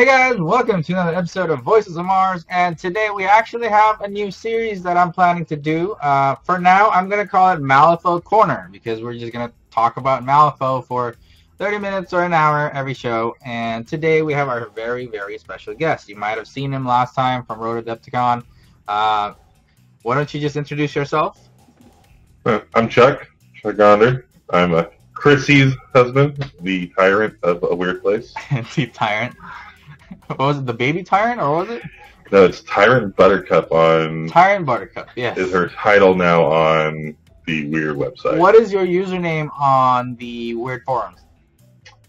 Hey guys, welcome to another episode of Voices of Mars, and today we actually have a new series that I'm planning to do. For now, I'm going to call it Malifaux Corner, because we're just going to talk about Malifaux for 30 minutes or an hour every show, and today we have our very, very special guest. You might have seen him last time from Road Adepticon. Why don't you just introduce yourself? I'm Chuck Gonder. I'm Chrissy's husband, the tyrant of A Weird Place. The Tyrant. What was it, the Baby Tyrant, or was it? No, it's Tyrant Buttercup on... Tyrant Buttercup, yes. Is her title now on the Weird website. What is your username on the Weird forums?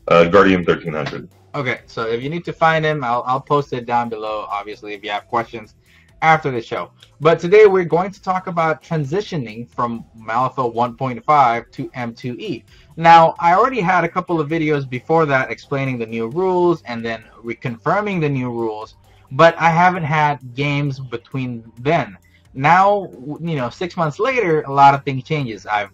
Guardian 1300. Okay, so if you need to find him, I'll post it down below, obviously, if you have questions after the show. But today we're going to talk about transitioning from Malifaux 1.5 to M2E. Now, I already had a couple of videos before that explaining the new rules and then reconfirming the new rules, but I haven't had games between then. Now, 6 months later, a lot of things changes. I've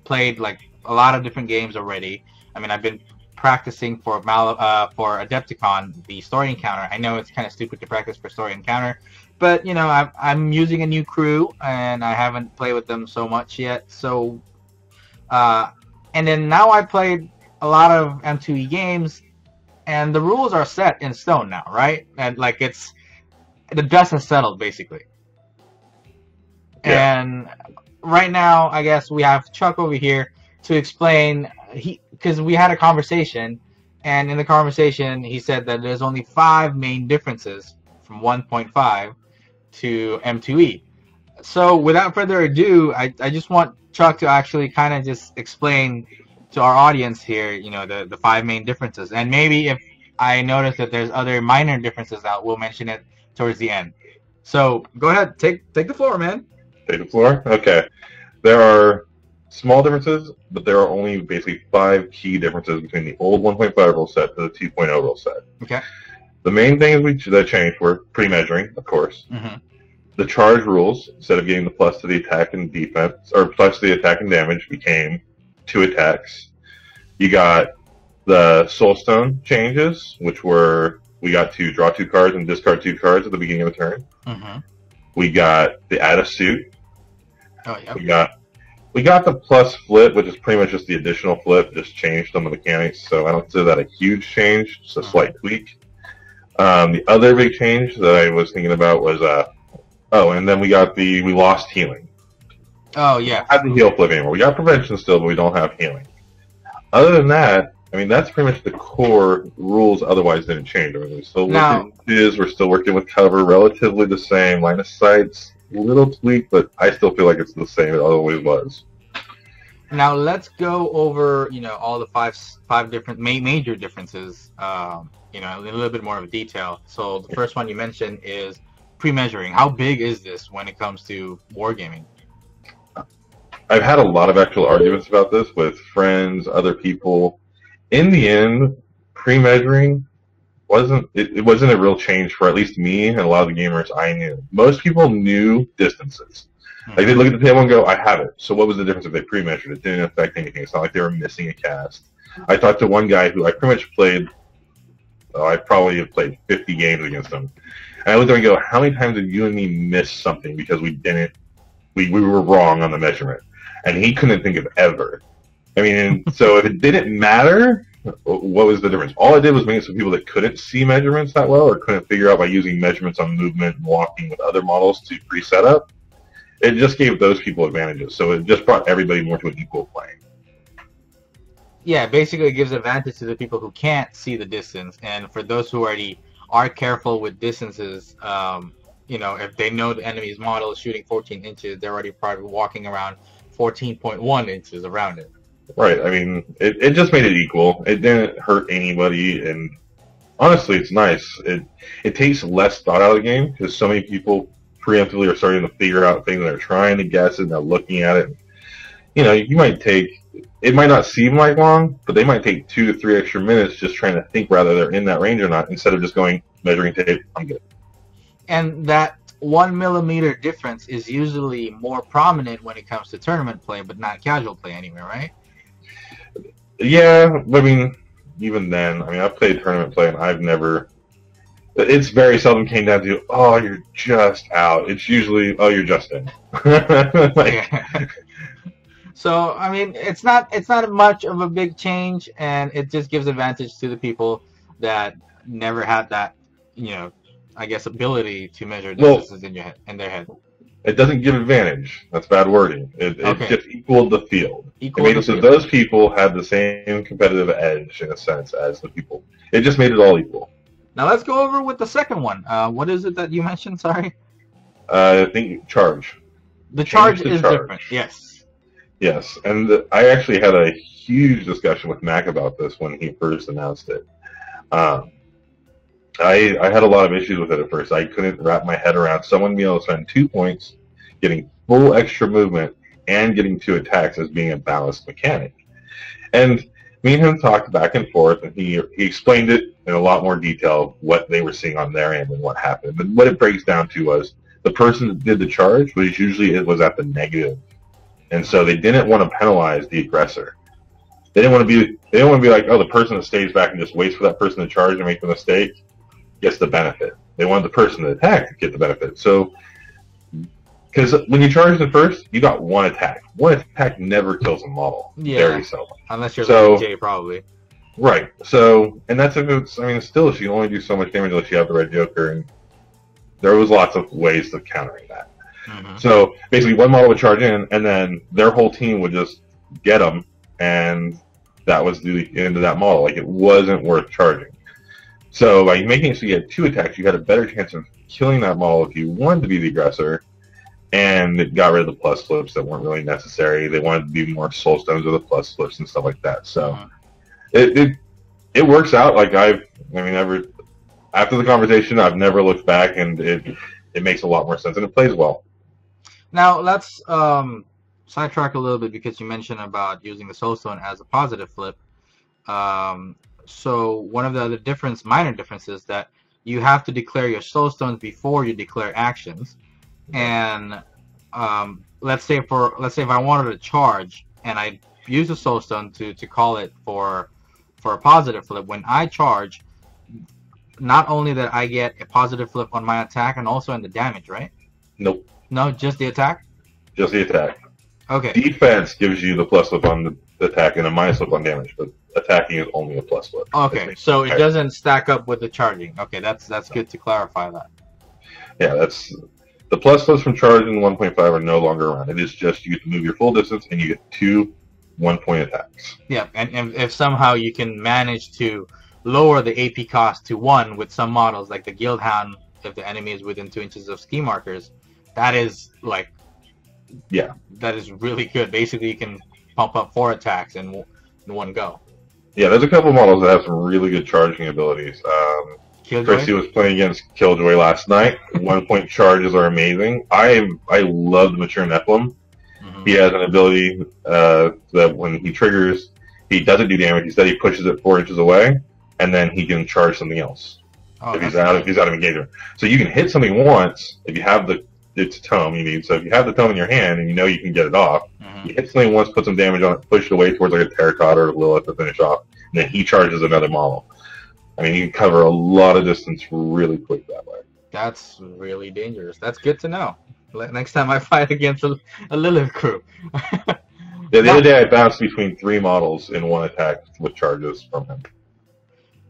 played like a lot of different games already. I mean, I've been practicing for Adepticon, the story encounter. I know it's kind of stupid to practice for story encounter, but I'm using a new crew and I haven't played with them so much yet. So, and then now I played a lot of M2E games, and the rules are set in stone now, right? And like the dust has settled basically. Yeah. And right now, I guess we have Chuck over here to explain. Because we had a conversation, and in the conversation he said that there's only 5 main differences from 1.5 to M2E. So without further ado, I just want Chuck to actually kind of just explain to our audience here, the 5 main differences, and maybe if I notice that there's other minor differences, we'll mention it towards the end. So go ahead, take the floor, man. Take the floor? Okay. There are small differences, but there are only basically 5 key differences between the old 1.5 rule set to the 2.0 rule set. Okay. The main things that changed were pre-measuring, of course. Mm-hmm. The charge rules, instead of getting the plus to the attack and defense, or plus to the attack and damage, became 2 attacks. You got the Soulstone changes, which were, we got to draw 2 cards and discard 2 cards at the beginning of the turn. Mm-hmm. We got the add a suit. Oh, yeah. We got the plus flip, which is pretty much just the additional flip, just changed some of the mechanics, so I don't consider that a huge change, just a slight tweak. The other big change that I was thinking about was, and then we lost healing. Oh, yeah. We don't have the heal flip anymore. We got prevention still, but we don't have healing. Other than that, I mean, that's pretty much the core rules, otherwise didn't change. I mean, we're still working with cover, relatively the same, line of sight's little tweak, but I still feel like it's the same it always was. Now let's go over, all the five different major differences, in a little bit more of detail. So the first one you mentioned is pre-measuring. How big is this when it comes to wargaming? I've had a lot of actual arguments about this with friends, other people. In the end, pre-measuring wasn't a real change for at least me and a lot of the gamers I knew. Most people knew distances. Like, they'd look at the table and go, I have it. So what was the difference if they pre-measured? It didn't affect anything. It's not like they were missing a cast. I talked to one guy who I pretty much played, I probably have played 50 games against him. And I looked at him and go, how many times did you and me miss something because we were wrong on the measurement? And he couldn't think of ever. I mean, so if it didn't matter, what was the difference? All I did was make it so people that couldn't see measurements that well or couldn't figure out by using measurements on movement and walking with other models to pre-set up, it just gave those people advantages. So it just brought everybody more to an equal plane. Yeah, basically it gives advantage to the people who can't see the distance, and for those who already are careful with distances, if they know the enemy's model is shooting 14 inches, they're already probably walking around 14.1 inches around it. Right. I mean, it just made it equal. It didn't hurt anybody, and honestly, it's nice. It takes less thought out of the game because so many people preemptively are starting to figure out things and they're trying to guess it and they're looking at it. It might not seem like long, but they might take 2 to 3 extra minutes just trying to think whether they're in that range or not, instead of just going, measuring tape, I'm good. And that 1 millimeter difference is usually more prominent when it comes to tournament play, but not casual play anyway, right? Yeah, I mean, even then, I've played tournament play and I've never It's very seldom came down to, oh, you're just out. It's usually, oh, you're just in. Like, Yeah. So I mean, it's not much of a big change, and it just gives advantage to the people that never had that, you know, I guess ability to measure well, distances in their head. it doesn't give advantage. That's bad wording. It Okay, just equaled the field. It equal made the it so field. those people had the same competitive edge, in a sense, as the people. It just made it all equal. Now let's go over with the second one. What is it that you mentioned? Sorry. I think charge. The Change charge the is different. charge. Yes. Yes, and I actually had a huge discussion with Mac about this when he first announced it. Um, I had a lot of issues with it at first. I couldn't wrap my head around someone being able to spend 2 points, getting full extra movement, and getting 2 attacks as being a balanced mechanic. And me and him talked back and forth, and he explained it in a lot more detail, what they were seeing on their end and what happened. But what it breaks down to was the person that did the charge was usually it was at the negative. And so they didn't want to penalize the aggressor. They didn't want to be like, oh, the person that stays back and just waits for that person to charge and make the mistake gets the benefit. They wanted the person to attack to get the benefit. So, because when you charge the first, you got 1 attack. 1 attack never kills a model. Yeah. Very seldom. Unless you're So, like Jay, probably. right. So, and that's if it's, I mean, still, she can only do so much damage unless you have the red Joker, and there was lots of ways of countering that. Mm-hmm. So basically, one model would charge in, and then their whole team would just get them, and that was the end of that model. Like, it wasn't worth charging. So by making it so you had 2 attacks, you had a better chance of killing that model if you wanted to be the aggressor, and it got rid of the plus flips that weren't really necessary. They wanted to be more soul stones or the plus flips and stuff like that. So it works out. Like, ever after the conversation, I've never looked back, and it makes a lot more sense, and it plays well. Now let's sidetrack a little bit because you mentioned about using the soulstone as a positive flip. So one of the other minor differences, that you have to declare your soulstones before you declare actions. And let's say if I wanted to charge and I use a soulstone to call it for a positive flip, when I charge, not only that I get a positive flip on my attack and also on the damage, right? Nope. No, just the attack? Just the attack. Okay. Defense gives you the plus flip on the attack and a minus flip on damage, but attacking is only a plus flip. Okay, so it doesn't stack up with the charging. Okay, that's good to clarify that. Yeah, that's the plus flips from charging 1.5 are no longer around. It is just you get to move your full distance and you get 2 1-point attacks. Yeah, and if somehow you can manage to lower the AP cost to 1 with some models, like the Guildhound, if the enemy is within 2 inches of ski markers, that is like, yeah, that is really good. Basically, you can pump up 4 attacks in one go. Yeah, there's a couple models that have some really good charging abilities. Chrissy was playing against Killjoy last night. 1-point charges are amazing. I love the Mature Nephilim. Mm-hmm. He has an ability that when he triggers, he doesn't do damage. Instead, he pushes it 4 inches away, and then he can charge something else if he's out of engagement. So you can hit something once if you have it's a tome you need. So if you have the tome in your hand and you know you can get it off, you hit something once, put some damage on it, push it away towards like a Terracotta or a Lilith to finish off, and then he charges another model. I mean, you can cover a lot of distance really quick that way. That's really dangerous. That's good to know. Next time I fight against a Lilith crew. Yeah, the other day I bounced between 3 models in 1 attack with charges from him.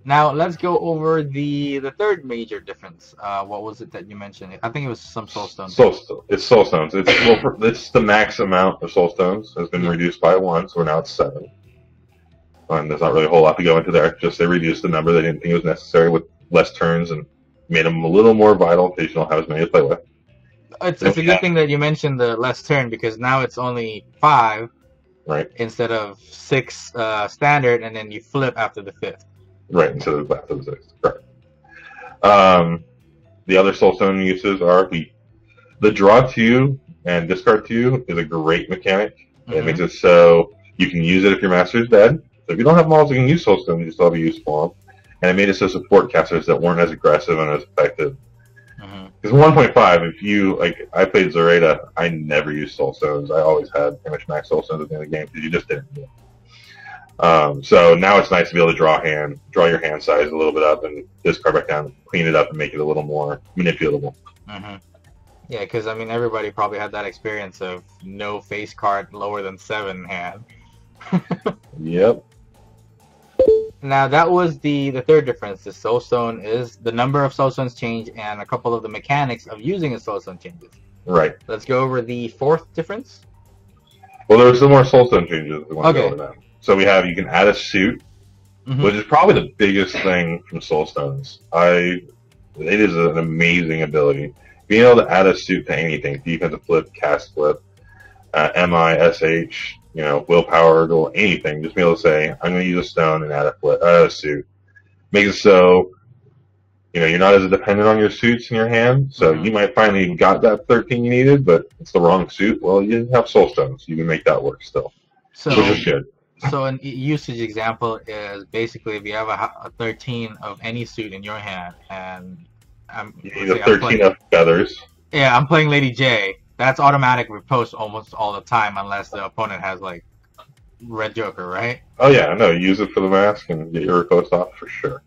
Now let's go over the third major difference. What was it that you mentioned? I think it was some soulstones. It's soulstones. It's the max amount of soulstones has been reduced by 1, so now it's 7. And there's not really a whole lot to go into there. Just they reduced the number. They didn't think it was necessary with less turns and made them a little more vital in case you don't have as many to play with. It's a good thing that you mentioned the less turn, because now it's only 5, right? Instead of 6 standard, and then you flip after the 5th. Right, instead of after the 6th. Correct. The other soulstone uses are the draw 2 and discard 2 is a great mechanic. Mm-hmm. It makes it so you can use it if your master is dead. So if you don't have models that can use soulstone, you still have a use for them. And it made it so support casters that weren't as aggressive and as effective. Because 1.5, if you, like, I played Zoraida, I never used soulstones. I always had pretty much max soulstones at the end of the game because you just didn't do it. So now it's nice to be able to draw your hand size a little bit up and discard back down, clean it up, and make it a little more manipulatable. Mm-hmm. Yeah, because I mean, everybody probably had that experience of no face card lower than 7 in hand. Yep. Now that was the third difference. The soulstone is the number of soulstones change, and a couple of the mechanics of using a soulstone changes. Right. Let's go over the fourth difference. Well, there were some more soulstone changes we want to Okay. go over now. So we have, you can add a suit, which is probably the biggest thing from soulstones. It is an amazing ability. Being able to add a suit to anything, defensive flip, cast flip, MI, SH, willpower, goal, anything. Just be able to say, I'm going to use a stone and add a suit. Make it so, you're not as dependent on your suits in your hand. So you might finally got that 13 you needed, but it's the wrong suit. Well, you have soulstones. You can make that work still, which is good. So an usage example is basically if you have a 13 of any suit in your hand, and you need a 13 of feathers. Yeah, I'm playing Lady J. That's automatic riposte almost all the time, unless the opponent has like Red Joker, right? Oh yeah, no, use it for the mask and get your riposte off for sure.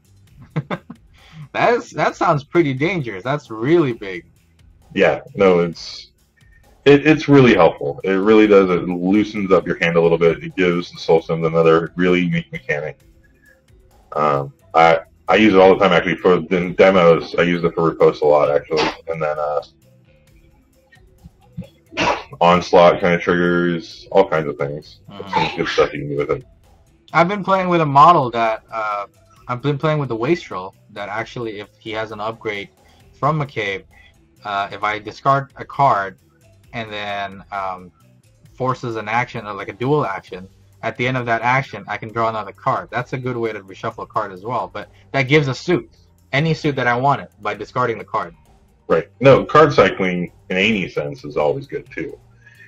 That sounds pretty dangerous. That's really big. Yeah, no, it's really helpful. It really does. It loosens up your hand a little bit. It gives the soulstones another really unique mechanic. I use it all the time, actually. For the demos, I use it for riposte a lot, actually. And then onslaught kind of triggers, all kinds of things. Some good stuff you can do with it. I've been playing with a model that I've been playing with the Wastrel that actually, if he has an upgrade from McCabe, if I discard a card and then forces an action or like a dual action, at the end of that action, I can draw another card. That's a good way to reshuffle a card as well. But that gives a suit, any suit that I wanted, by discarding the card. Right. No, card cycling in any sense is always good too.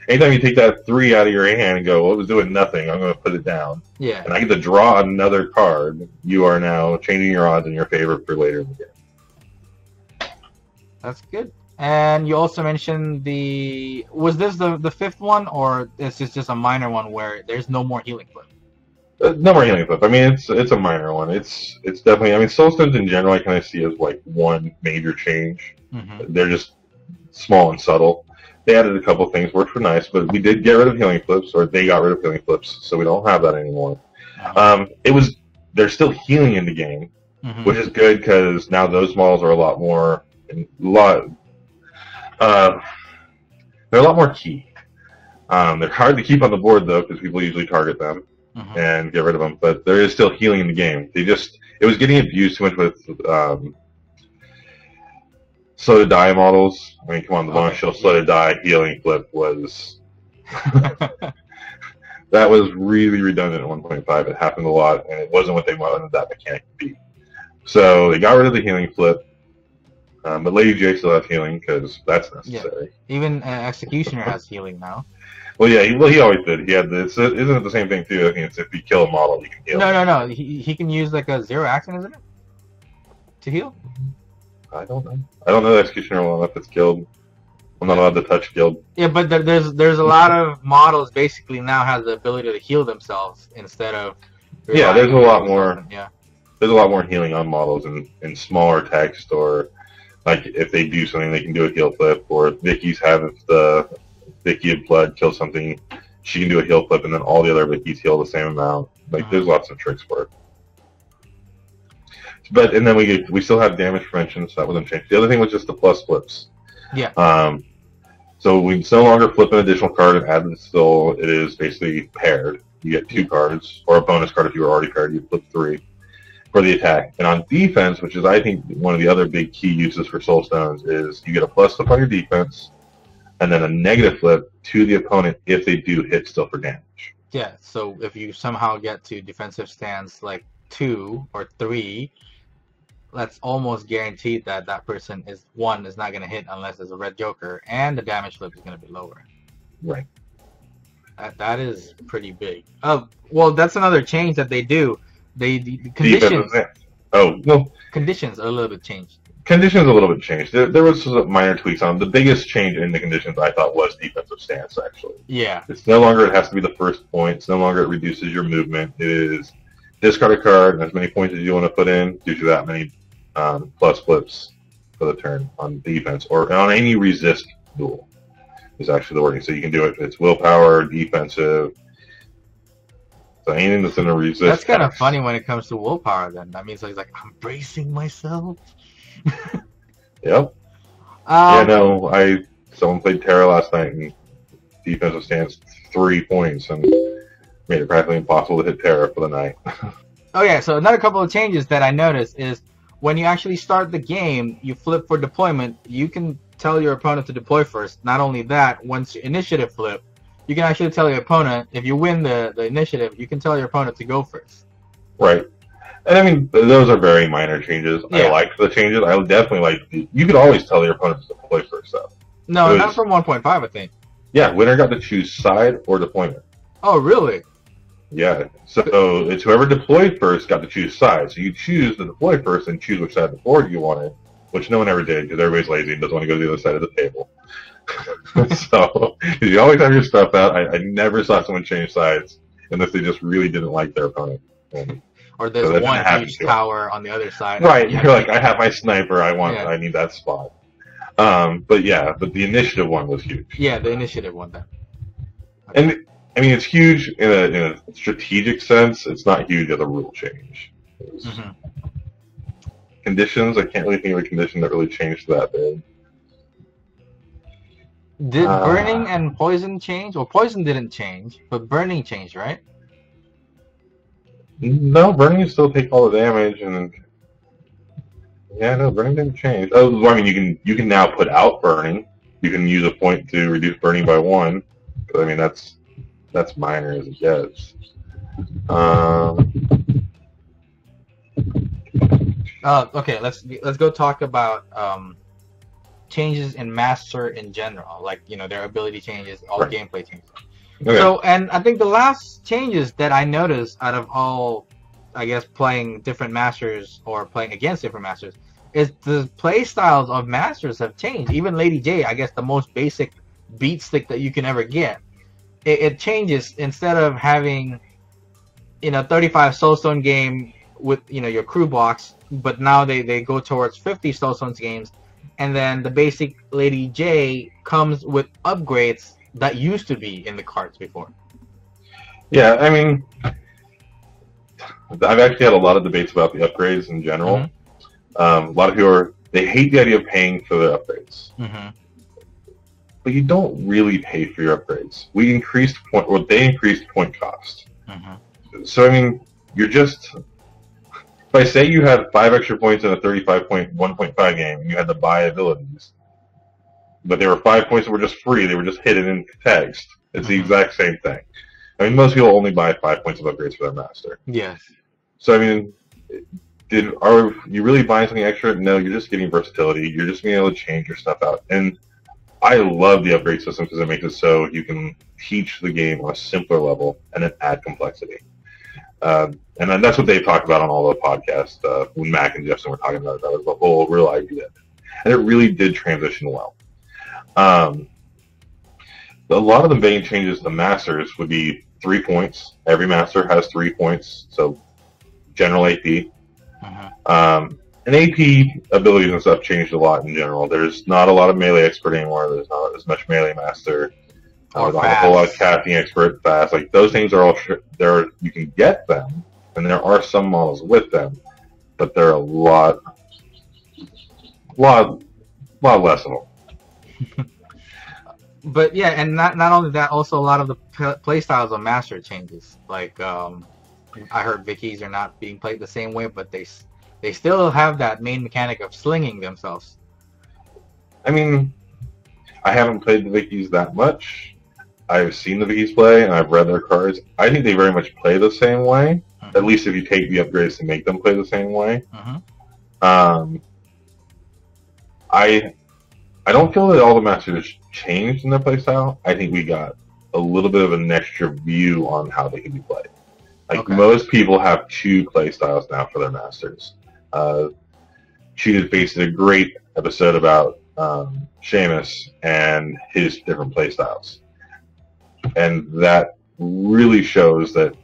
Anytime you take that 3 out of your hand and go, well, it was doing nothing, I'm going to put it down. Yeah. And I get to draw another card, you are now changing your odds in your favor for later in the game. That's good. And you also mentioned was this the fifth one, or is this just a minor one where there's no more healing flip? No more healing flip. I mean, it's a minor one. It's definitely, I mean, soulstones in general I kind of see as like one major change. They're just small and subtle. They added a couple things, worked for nice, but we did get rid of healing flips, or they got rid of healing flips, so we don't have that anymore. They're still healing in the game, which is good because now those models are they're a lot more key. They're hard to keep on the board though, because people usually target them and get rid of them. But there is still healing in the game. It was getting abused too much with slow to die models. I mean, come on, the bonus shield slow to die healing flip was that was really redundant at 1.5. It happened a lot, and it wasn't what they wanted that mechanic to be. So they got rid of the healing flip. But Lady J still has healing because that's necessary. Yeah. Even Executioner has healing now. Well, yeah, he always did. He had this. Isn't it the same thing too? I mean, if you kill a model, you can heal. No. He can use like a 0 action, isn't it? To heal? I don't know. I don't know the Executioner well enough. It's guild. I'm not allowed to touch guild. Yeah, but there's a lot of models basically now have the ability to heal themselves instead of. Yeah, there's a lot more. Yeah. There's a lot more healing on models in smaller text, or like if they do something, they can do a heal flip. Or if Vicky's have the Vicky of Blood kill something, she can do a heal flip, and then all the other Vicky's heal the same amount. Like there's lots of tricks for it. But and then we still have damage prevention, so that wasn't changed. The other thing was just the plus flips. Yeah. So we no longer flip an additional card and add it. Still, it is basically paired. You get 2 cards, or a bonus card if you were already paired. You flip 3 for the attack. And on defense, which is I think one of the other big key uses for Soulstones, is you get a plus flip on your defense, and then a negative flip to the opponent if they do hit still for damage. Yeah. So if you somehow get to defensive stance like 2 or 3. That's almost guaranteed that that person is not going to hit unless there's a red joker, and the damage flip is going to be lower. Right. That is pretty big. Well, that's another change that they do. The conditions. Oh no. Conditions are a little bit changed. Conditions a little bit changed. There was some minor tweaks on them. The biggest change in the conditions I thought was defensive stance, actually. Yeah. It's no longer it has to be the first point. It's no longer it reduces your movement. It is discard a card and as many points as you want to put in, gives you that many plus flips for the turn on defense or on any resist duel is actually the wording. So you can do it. It's willpower, defensive. So anything that's in a resist. That's kind of funny when it comes to willpower. Then that means like I'm bracing myself. Yep. Yeah, no. Someone played Terra last night and defensive stance 3 points and made it practically impossible to hit Terra for the night. Oh yeah. So another couple of changes that I noticed is when you actually start the game, you flip for deployment. You can tell your opponent to deploy first. Not only that, once your initiative flip, you can actually tell your opponent, if you win the initiative, you can tell your opponent to go first. Right. And I mean, those are very minor changes. Yeah. I liked the changes. I definitely like. You could always tell your opponent to deploy first, though. No, not from 1.5, I think. Yeah, winner got to choose side or deployment. Oh, really? Yeah. So it's whoever deployed first got to choose side. So you choose to deploy first and choose which side of the board you wanted, which no one ever did because everybody's lazy and doesn't want to go to the other side of the table. So you always have your stuff out. I never saw someone change sides unless they just really didn't like their opponent. Or there's one huge tower on the other side. Right. You're like, I have my sniper. I need that spot. But the initiative one was huge. Yeah, the initiative one then. Okay. And I mean, it's huge in a strategic sense. It's not huge as a rule change. Conditions. I can't really think of a condition that really changed that big. Did burning and poison change? Well, poison didn't change, but burning changed, right? No, burning you still take all the damage, and burning didn't change. Oh, I mean, you can now put out burning. You can use a point to reduce burning by 1. I mean, that's minor as it gets. Okay, let's go talk about changes in Master in general, like their ability changes, all gameplay changes. Okay. So, and I think the last changes that I noticed out of all, I guess, playing different Masters or playing against different Masters, is the play styles of Masters have changed. Even Lady J, I guess the most basic beat stick that you can ever get, it changes. Instead of having 35 soulstone game with your crew box, but now they go towards 50 soulstones games, and then the basic Lady J comes with upgrades that used to be in the cards before. Yeah, I mean, I've actually had a lot of debates about the upgrades in general. A lot of people they hate the idea of paying for the upgrades. But you don't really pay for your upgrades. They increased point cost. So I mean, you're just, if I say you had 5 extra points in a 35.1.5 game, and you had to buy abilities, but there were 5 points that were just free. They were just hidden in text. It's the exact same thing. I mean, most people only buy 5 points of upgrades for their master. Yes. So I mean, are you really buying something extra? No, you're just getting versatility. You're just being able to change your stuff out. And I love the upgrade system because it makes it so you can teach the game on a simpler level and then add complexity. And then that's what they talked about on all the podcasts when Mac and Jefferson were talking about it. That was the whole real idea. And it really did transition well. A lot of the main changes to Masters would be 3 points. Every Master has 3 points, so general AP. And AP abilities and stuff changed a lot in general. There's not a lot of melee expert anymore. There's not as much melee master. There's not a whole lot of casting expert, fast. Like those things are all there. You can get them, and there are some models with them, but they're a lot less of them. But yeah, and not only that, also a lot of the play styles of Master changes. Like I heard Vickies are not being played the same way, but they still have that main mechanic of slinging themselves. I mean, I haven't played the Vickies that much. I've seen the Vickies play, and I've read their cards. I think they very much play the same way, at least if you take the upgrades to make them play the same way. I don't feel that all the Masters changed in their playstyle. I think we got a little bit of an extra view on how they can be played. Like most people have 2 playstyles now for their Masters. she just based a great episode about Seamus and his different playstyles, and that really shows that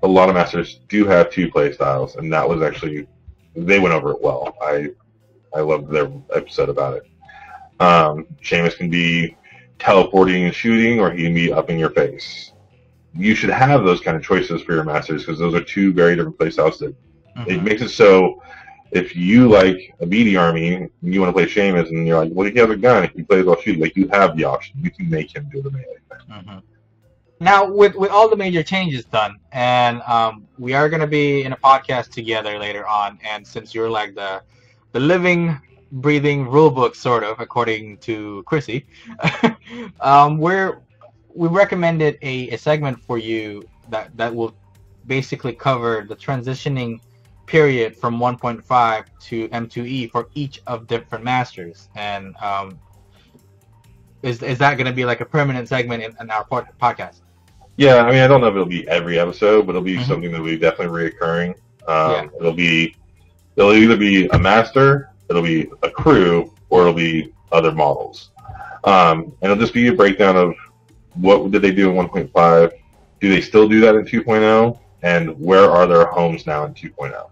a lot of masters do have two playstyles, and that was actually, they went over it well. I loved their episode about it. Seamus can be teleporting and shooting, or he can be up in your face. You should have those kind of choices for your masters, because those are two very different playstyles. That it makes it so if you like a BD army and you want to play Seamus, and you're like, well, he has a gun, if he plays while shooting, like, you have the option. You can make him do the melee thing. Now, with all the major changes done, and we are going to be in a podcast together later on, and since you're like the living, breathing rule book, sort of, according to Chrissy, we recommended a segment for you that will basically cover the transitioning period from 1.5 to M2E for each of different masters. And is that going to be like a permanent segment in our podcast? Yeah, I mean, I don't know if it'll be every episode, but it'll be something that will be definitely reoccurring. It'll either be a master, it'll be a crew, or it'll be other models. And it'll just be a breakdown of what did they do in 1.5, do they still do that in 2.0, and where are their homes now in 2.0.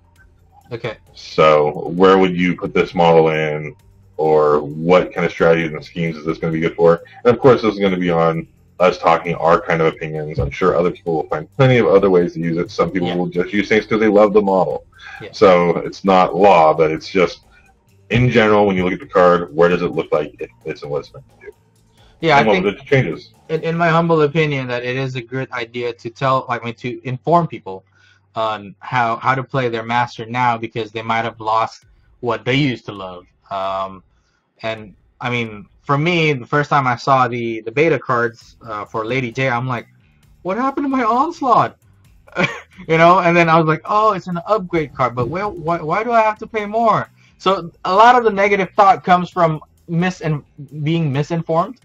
Okay. So where would you put this model in, or what kind of strategies and schemes is this going to be good for? And of course, this is going to be on us talking our kind of opinions. I'm sure other people will find plenty of other ways to use it. Some people will just use things because they love the model. Yeah. So it's not law, but it's just, in general, when you look at the card, where does it look like it fits and what it's meant to do? Yeah, and I think it changes. In my humble opinion, that it is a good idea to to inform people on how to play their master now, because they might have lost what they used to love. And I mean, for me, the first time I saw the beta cards for Lady J, I'm like, what happened to my Onslaught? You know, and then I was like, oh, it's an upgrade card, but why do I have to pay more? So a lot of the negative thought comes from being misinformed.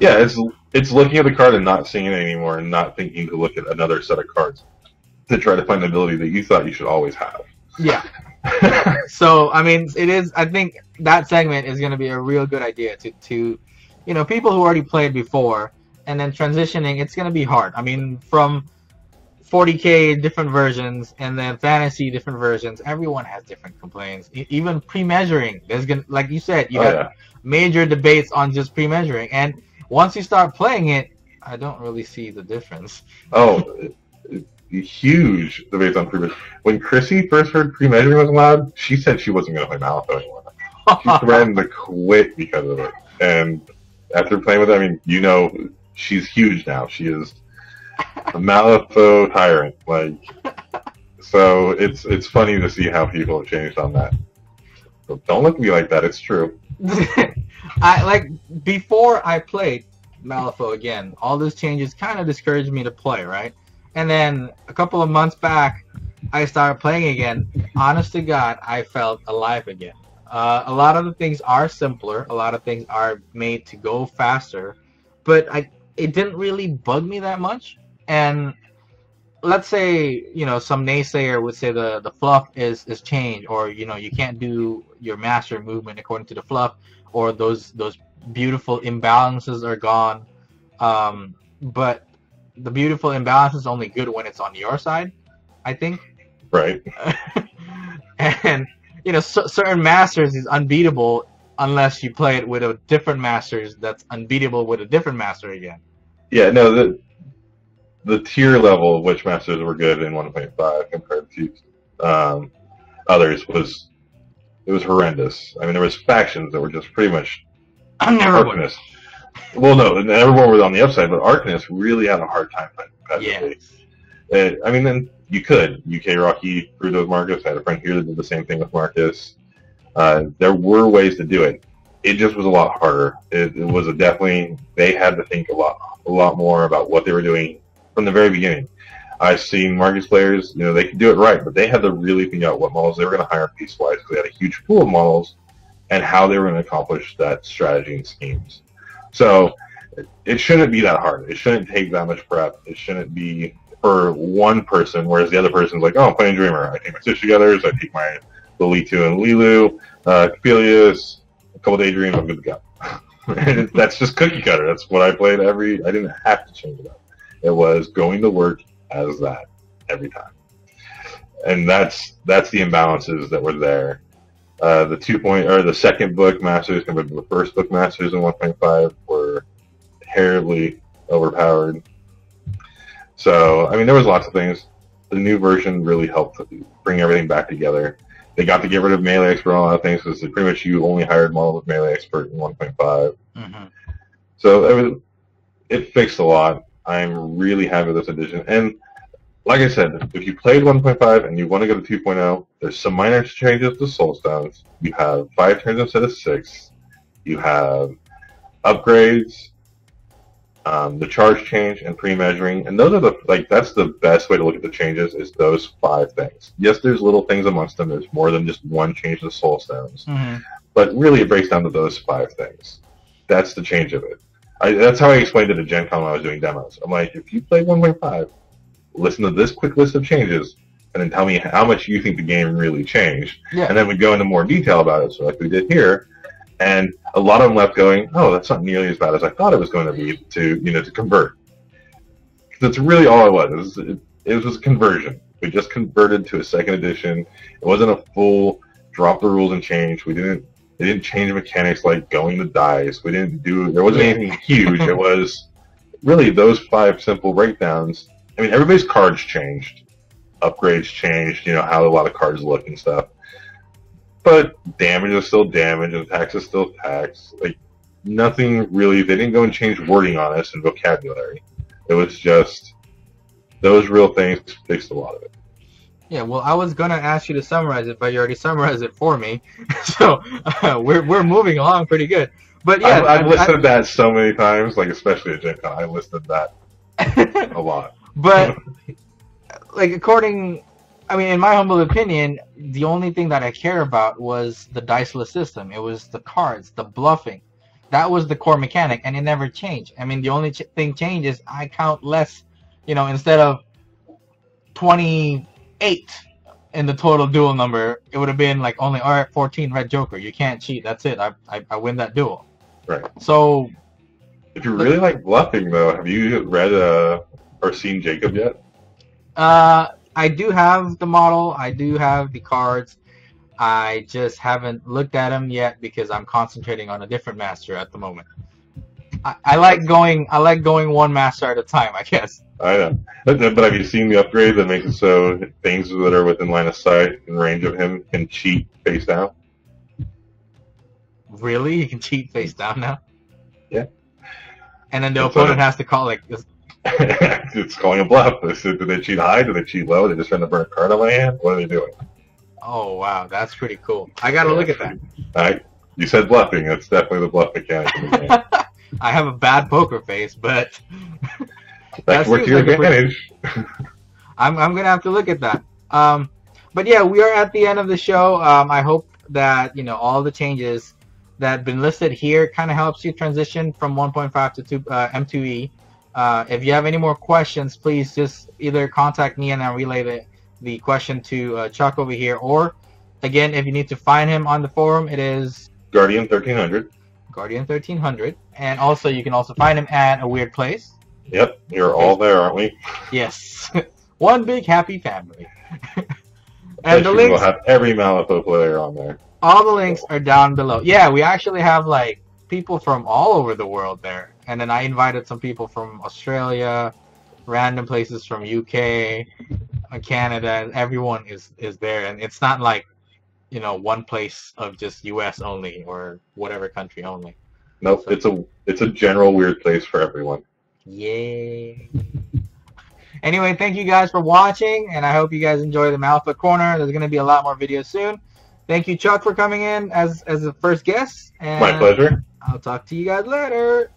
Yeah, it's looking at the card and not seeing it anymore, and not thinking to look at another set of cards to try to find the ability that you thought you should always have. Yeah. So I mean, I think that segment is going to be a real good idea to people who already played before, and then transitioning. It's going to be hard. I mean, from 40K different versions, and then fantasy different versions. Everyone has different complaints. Even pre-measuring, there's gonna, like you said, you got major debates on just pre-measuring, and once you start playing it, I don't really see the difference. Oh. Huge debates on pre-measuring. When Chrissy first heard pre-measuring was allowed, she said she wasn't going to play Malifaux anymore. She threatened to quit because of it. And after playing with it, I mean, she's huge now. She is a Malifaux tyrant. So it's funny to see how people have changed on that. So don't look at me like that. It's true. Before I played Malifaux again, all those changes kind of discouraged me to play, right? And then a couple of months back, I started playing again. Honest to God, I felt alive again. A lot of the things are simpler. A lot of things are made to go faster. But it didn't really bug me that much. And let's say, some naysayer would say the fluff is changed, or, you can't do your master movement according to the fluff, or those beautiful imbalances are gone. But the beautiful imbalance is only good when it's on your side, I think. Right. And, certain masters is unbeatable unless you play it with a different masters that's unbeatable with a different master again. Yeah, no, the tier level of which masters were good in 1.5 compared to others was horrendous. I mean, there was factions that were just pretty much Arcanist. Well, no, and everyone was on the upside, but Arcanist really had a hard time playing competitively. I mean, then you could. UK Rocky threw those Marcus. I had a friend here that did the same thing with Marcus. There were ways to do it. It just was a lot harder. It was definitely, they had to think a lot more about what they were doing from the very beginning. I've seen Marcus players, they could do it right, but they had to really think out what models they were going to hire piece-wise, because they had a huge pool of models and how they were going to accomplish that strategy and schemes. So it shouldn't be that hard. It shouldn't take that much prep. It shouldn't be for one person, whereas the other person's like, oh, I'm playing Dreamer. I take my Stitch Togethers, I take my Lilitu and Lilu, Coppelius, a couple Daydreams, I'm good to go. And that's just cookie cutter. That's what I played I didn't have to change it up. It was going to work as that every time. And that's the imbalances that were there. The second book masters compared to the first book masters in 1.5 were terribly overpowered. So, I mean, there was lots of things. The new version really helped bring everything back together. They got to get rid of Melee Expert and a lot of things because pretty much you only hired models with Melee Expert in 1.5. Mm-hmm. So it fixed a lot. I'm really happy with this edition. And like I said, if you played 1.5 and you want to go to 2.0, there's some minor changes to Soulstones. You have 5 turns instead of 6. You have upgrades, the charge change, and pre-measuring. And those are that's the best way to look at the changes, is those 5 things. Yes, there's little things amongst them. There's more than just one change to Soulstones. Mm-hmm. But really it breaks down to those 5 things. That's the change of it. That's how I explained it at Gen Con when I was doing demos. I'm like, if you play 1.5, listen to this quick list of changes, and then tell me how much you think the game really changed. Yeah. And then we go into more detail about it, so like we did here. And a lot of them left going, oh, that's not nearly as bad as I thought it was going to be to convert. Because that's really all it was. It was a conversion. We just converted to a second edition. It wasn't a full drop the rules and change. They didn't change mechanics like going to dice. There wasn't anything huge. It was really those 5 simple breakdowns. I mean, everybody's cards changed. Upgrades changed, how a lot of cards look and stuff. But damage is still damage, and tax is still tax. Like, nothing really, they didn't go and change wording on us and vocabulary. It was just, those real things fixed a lot of it. Yeah, well, I was going to ask you to summarize it, but you already summarized it for me. So, we're moving along pretty good. But yeah, I've listed that so many times, like especially at Gen Con, I listed that a lot. But, in my humble opinion, the only thing that I care about was the diceless system. It was the cards, the bluffing. That was the core mechanic, and it never changed. I mean, the only thing changed is I count less, instead of 28 in the total duel number, it would have been like only, all right, 14 red joker. You can't cheat. That's it. I win that duel. Right. So, if you really like bluffing, though, have you read or seen Jacob yet? I do have the model. I do have the cards. I just haven't looked at them yet because I'm concentrating on a different master at the moment. I like going one master at a time, I guess. I know. But have you seen the upgrade that makes it so things that are within line of sight and range of him can cheat face down? Really? You can cheat face down now? Yeah. And then the opponent has to call like this. It's calling a bluff. Do they cheat high? Do they cheat low? Are they just trying to burn a card on my hand? What are they doing? Oh, wow. That's pretty cool. I got to look at that. You said bluffing. That's definitely the bluff mechanic in the game. I have a bad poker face, but that works to your advantage. I'm going to have to look at that. But yeah, we are at the end of the show. I hope that, all the changes that have been listed here kind of helps you transition from 1.5 to M2E. If you have any more questions, please just either contact me and I'll relay the question to Chuck over here. Or, again, if you need to find him on the forum, it is Guardian 1300. Guardian 1300. And also, you can also find him at A Weird Place. Yep, you're all there, aren't we? Yes. One big happy family. And the links... We'll have every Malifaux player on there. All the links are down below. Yeah, we actually have, people from all over the world there. And then I invited some people from Australia, random places from UK, Canada, and everyone is there. And it's not like, one place of just US only or whatever country only. Nope, so, it's a general weird place for everyone. Yay. Anyway, thank you guys for watching, and I hope you guys enjoy the Malifaux Corner. There's going to be a lot more videos soon. Thank you, Chuck, for coming in as the first guest. And my pleasure. I'll talk to you guys later.